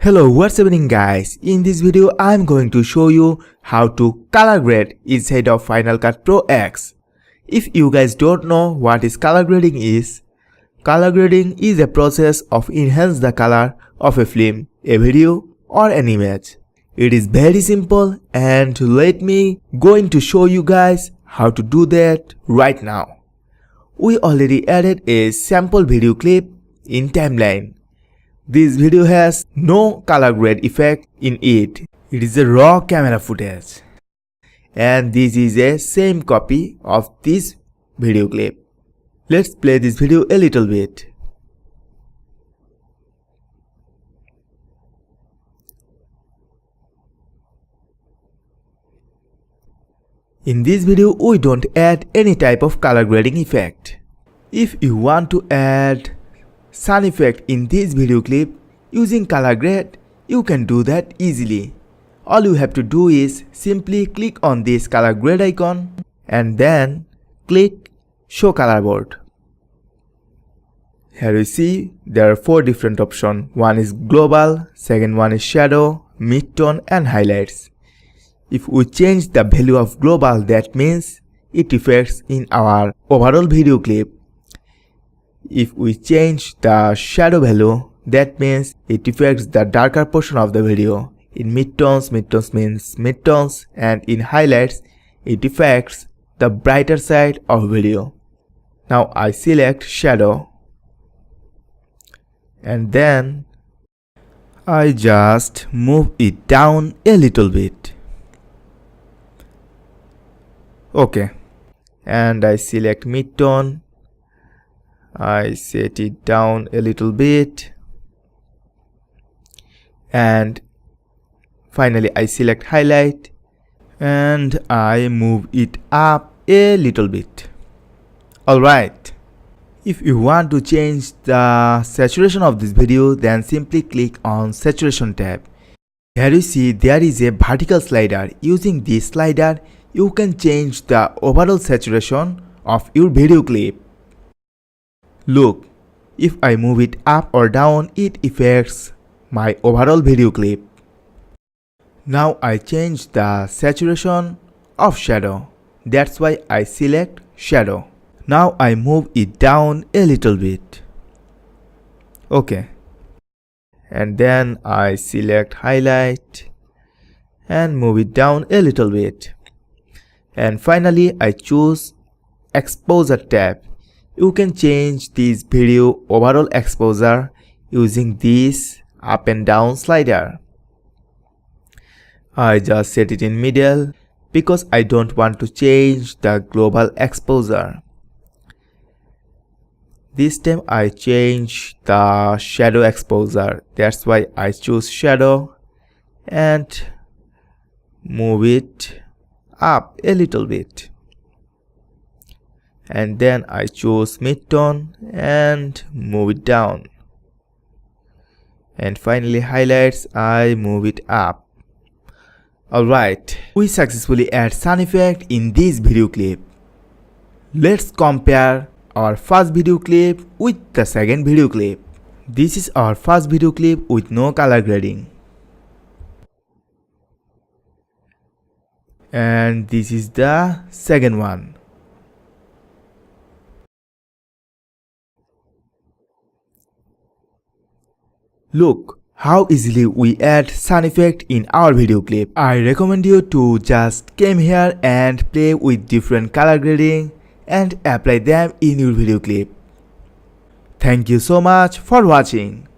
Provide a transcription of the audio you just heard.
Hello, what's happening guys? In this video I'm going to show you how to color grade inside of Final Cut Pro X. If you guys don't know what is color grading is a process of enhance the color of a film, a video or an image. It is very simple and let me going to show you guys how to do that right now. We already added a sample video clip in timeline. This video has no color grade effect in it. It is a raw camera footage. And this is a same copy of this video clip. Let's play this video a little bit. In this video, we don't add any type of color grading effect. If you want to add sun effect in this video clip using color grade, you can do that easily. All you have to do is simply click on this color grade icon and then click show color board. Here you see there are 4 different options. One is global, second one is shadow, midtone and highlights. If we change the value of global, that means it affects in our overall video clip. If we change the shadow value, that means it affects the darker portion of the video. In midtones means midtones, and in highlights, it affects the brighter side of video. Now I select shadow and then I just move it down a little bit. Okay, and I select midtone. I set it down a little bit and finally I select highlight and I move it up a little bit. Alright, if you want to change the saturation of this video, then simply click on saturation tab. Here you see there is a vertical slider. Using this slider you can change the overall saturation of your video clip. Look, if I move it up or down, it affects my overall video clip. Now I change the saturation of shadow. That's why I select shadow. Now I move it down a little bit. Okay. And then I select highlight and move it down a little bit. And finally I choose exposure tab. You can change this video overall exposure using this up and down slider. I just set it in middle because I don't want to change the global exposure. This time I change the shadow exposure. That's why I choose shadow and move it up a little bit. And then I choose midtone and move it down. And finally highlights, I move it up. Alright, we successfully add sun effect in this video clip. Let's compare our first video clip with the second video clip. This is our first video clip with no color grading. And this is the second one. Look how easily we add sun effect in our video clip. I recommend you to just come here and play with different color grading and apply them in your video clip. Thank you so much for watching.